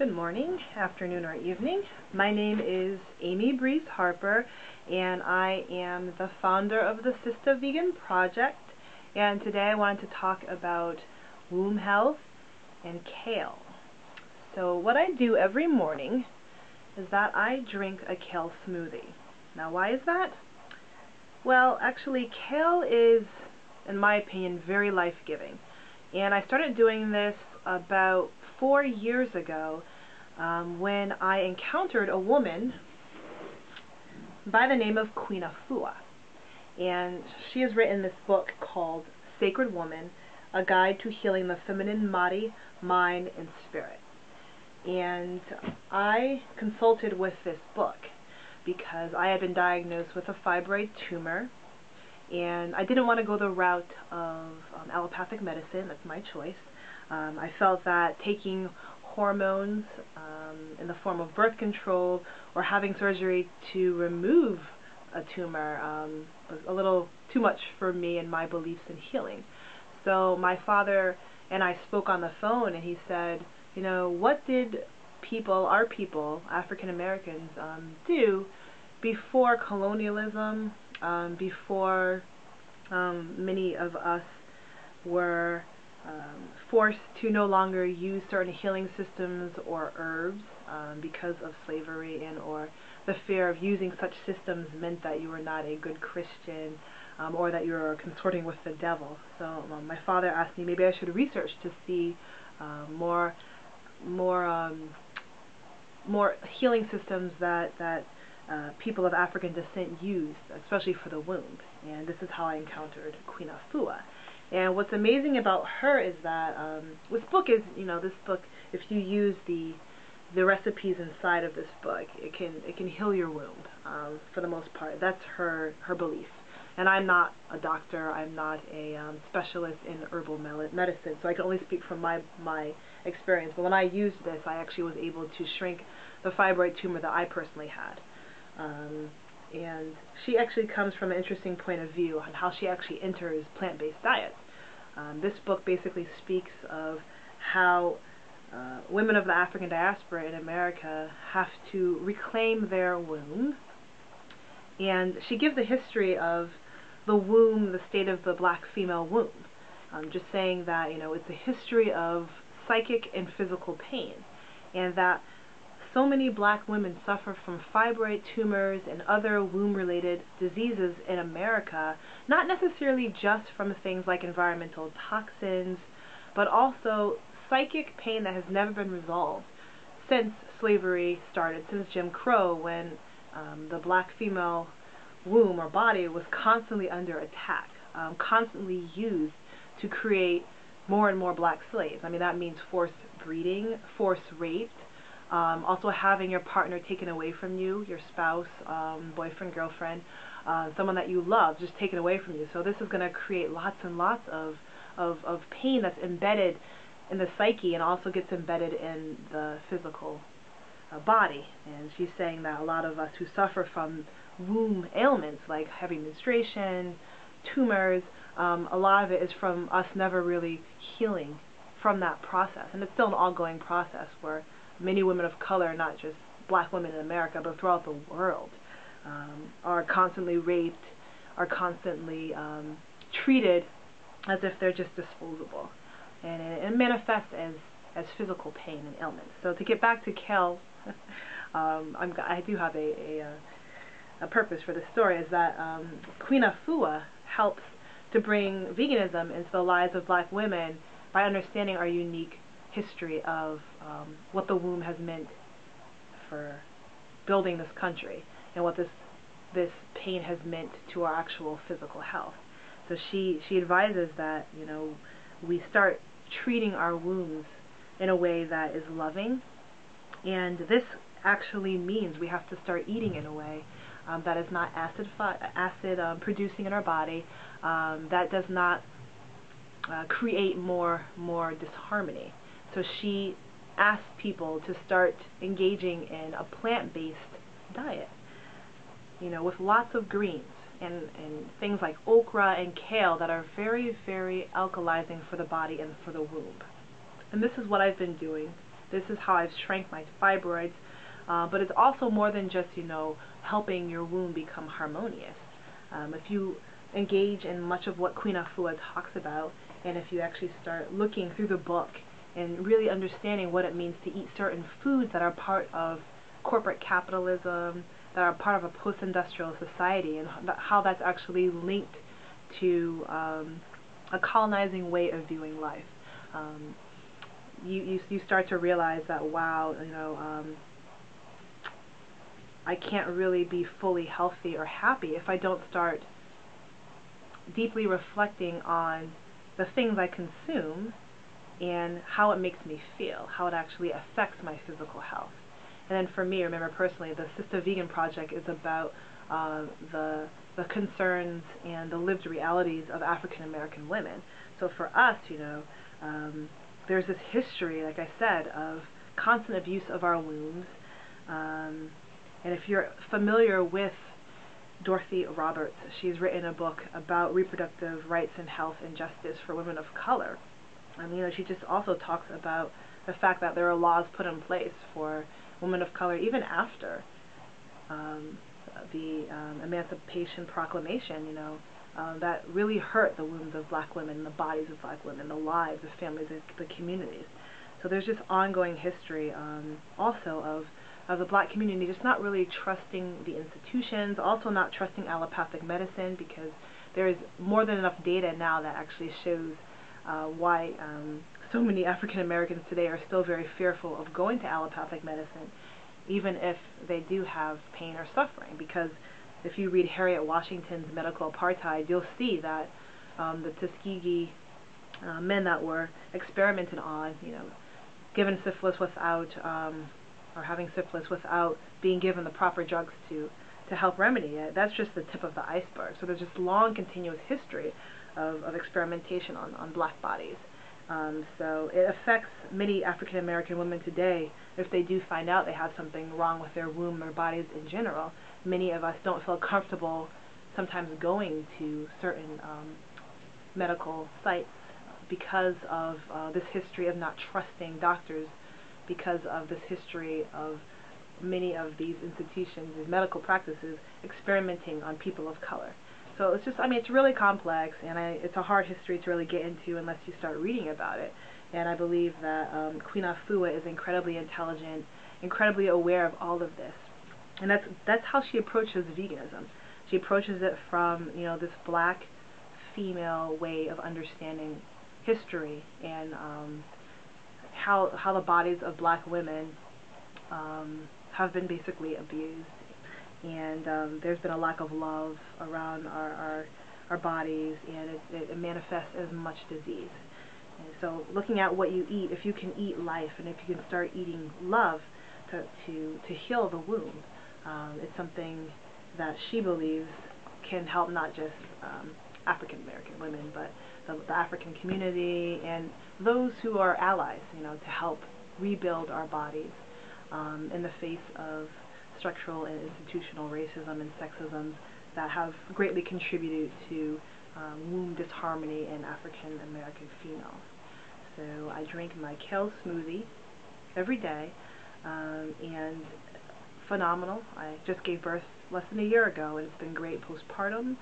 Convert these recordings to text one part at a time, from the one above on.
Good morning, afternoon, or evening. My name is Amy Breeze Harper, and I am the founder of the Sistah Vegan Project. And today I wanted to talk about womb health and kale. So what I do every morning is that I drink a kale smoothie. Now why is that? Well, actually kale is, in my opinion, very life-giving. And I started doing this about 4 years ago when I encountered a woman by the name of Queen Afua. And she has written this book called Sacred Woman, A Guide to Healing the Feminine Body, Mind, and Spirit. And I consulted with this book because I had been diagnosed with a fibroid tumor, and I didn't want to go the route of allopathic medicine. That's my choice. I felt that taking hormones in the form of birth control or having surgery to remove a tumor was a little too much for me and my beliefs in healing. So my father and I spoke on the phone, and he said, you know, what did our people, African Americans, do before colonialism, before many of us were forced to no longer use certain healing systems or herbs because of slavery, and or the fear of using such systems meant that you were not a good Christian or that you were consorting with the devil. So my father asked me maybe I should research to see more healing systems that people of African descent used, especially for the womb. And this is how I encountered Queen Afua. And what's amazing about her is that this book, if you use the recipes inside of this book, it can heal your womb for the most part. That's her belief. And I'm not a doctor. I'm not a specialist in herbal medicine, so I can only speak from my experience. But when I used this, I actually was able to shrink the fibroid tumor that I personally had. And she actually comes from an interesting point of view on how she actually enters plant-based diets. This book basically speaks of how women of the African diaspora in America have to reclaim their womb. And she gives the history of the womb, the state of the black female womb. Just saying that, you know, it's a history of psychic and physical pain, and that so many black women suffer from fibroid tumors and other womb-related diseases in America, not necessarily just from things like environmental toxins, but also psychic pain that has never been resolved since slavery started, since Jim Crow, when the black female womb or body was constantly under attack, constantly used to create more and more black slaves. I mean, that means forced breeding, forced rape, also having your partner taken away from you, your spouse, boyfriend, girlfriend, someone that you love just taken away from you. So this is going to create lots and lots of pain that's embedded in the psyche and also gets embedded in the physical body. And she's saying that a lot of us who suffer from womb ailments like heavy menstruation, tumors, a lot of it is from us never really healing from that process. And it's still an ongoing process where many women of color, not just black women in America, but throughout the world, are constantly raped, are constantly treated as if they're just disposable. And it manifests as physical pain and ailments. So to get back to kale, I do have a purpose for this story, is that Queen Afua helps to bring veganism into the lives of black women by understanding our unique history of what the womb has meant for building this country, and what this pain has meant to our actual physical health. So she advises that, you know, we start treating our wombs in a way that is loving, and this actually means we have to start eating in a way that is not acid producing in our body, that does not create more disharmony. So she asks people to start engaging in a plant-based diet, you know, with lots of greens and things like okra and kale that are very, very alkalizing for the body and for the womb. And this is what I've been doing This is how I've shrank my fibroids. But it's also more than just, helping your womb become harmonious. If you engage in much of what Queen Afua talks about, and if you actually start looking through the book and really understanding what it means to eat certain foods that are part of corporate capitalism, that are part of a post-industrial society, and how that's actually linked to a colonizing way of viewing life, you start to realize that, wow, I can't really be fully healthy or happy if I don't start deeply reflecting on the things I consume and how it makes me feel, how it actually affects my physical health. And then for me, remember personally, the Sistah Vegan Project is about the concerns and the lived realities of African American women. So for us, there's this history, like I said, of constant abuse of our wombs. And if you're familiar with Dorothy Roberts, she's written a book about reproductive rights and health and justice for women of color. And she just also talks about the fact that there are laws put in place for women of color even after the Emancipation Proclamation, that really hurt the wombs of black women, the bodies of black women, the lives of families, the communities. So there's just ongoing history also of the black community just not really trusting the institutions, also not trusting allopathic medicine, because there is more than enough data now that actually shows why so many African Americans today are still very fearful of going to allopathic medicine, even if they do have pain or suffering. Because if you read Harriet Washington's Medical Apartheid, you'll see that the Tuskegee men that were experimented on, given syphilis without, or having syphilis without being given the proper drugs to help remedy it, that's just the tip of the iceberg. So there's just long continuous history of experimentation on black bodies. So it affects many African American women today. If they do find out they have something wrong with their womb or bodies in general, many of us don't feel comfortable sometimes going to certain medical sites because of this history of not trusting doctors, because of this history of many of these institutions, these medical practices, experimenting on people of color. So it's just, it's really complex, and it's a hard history to really get into unless you start reading about it. And I believe that Queen Afua is incredibly intelligent, incredibly aware of all of this. And that's how she approaches veganism. She approaches it from, this black female way of understanding history and how the bodies of black women have been basically abused. And there's been a lack of love around our bodies, and it manifests as much disease. And so looking at what you eat, if you can eat life, and if you can start eating love to heal the womb, it's something that she believes can help not just African American women, but the African community and those who are allies, to help rebuild our bodies in the face of structural and institutional racism and sexism that have greatly contributed to womb disharmony in African American females. So I drink my Kale Smoothie every day, and phenomenal. I just gave birth less than a year ago, and it's been great postpartum.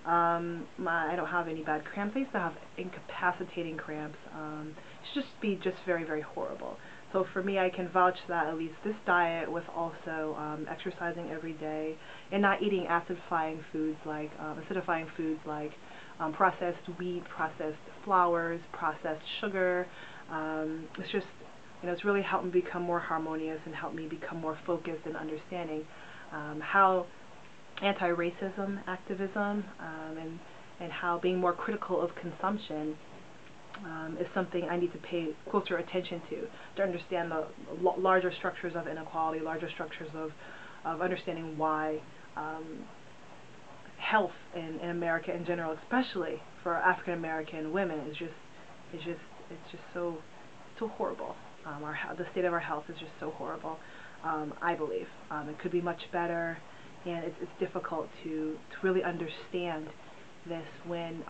I don't have any bad cramps. I used to have incapacitating cramps. It should just be very, very horrible. So for me, I can vouch that at least this diet, with also exercising every day and not eating acidifying foods like processed wheat, processed flours, processed sugar, it's just, it's really helped me become more harmonious and helped me become more focused and understanding how anti-racism activism and how being more critical of consumption is something I need to pay closer attention to understand the larger structures of inequality, larger structures of understanding why health in America in general, especially for African American women, is just so horrible. The state of our health is just so horrible. I believe it could be much better, and it's difficult to really understand this when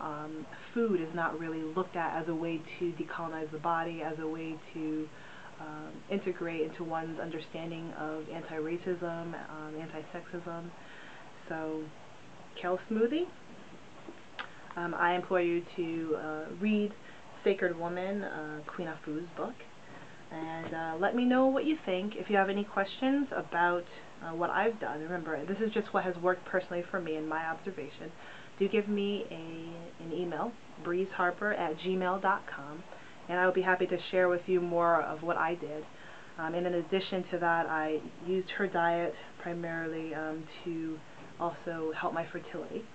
food is not really looked at as a way to decolonize the body, as a way to integrate into one's understanding of anti-racism, anti-sexism. So, Kale Smoothie. I implore you to read Sacred Woman, Queen Afu's book, and let me know what you think. If you have any questions about what I've done, remember, this is just what has worked personally for me in my observation. Do give me an email, breezeharper@gmail.com, and I will be happy to share with you more of what I did. And in addition to that, I used her diet primarily to also help my fertility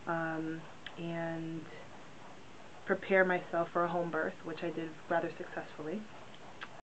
and prepare myself for a home birth, which I did rather successfully.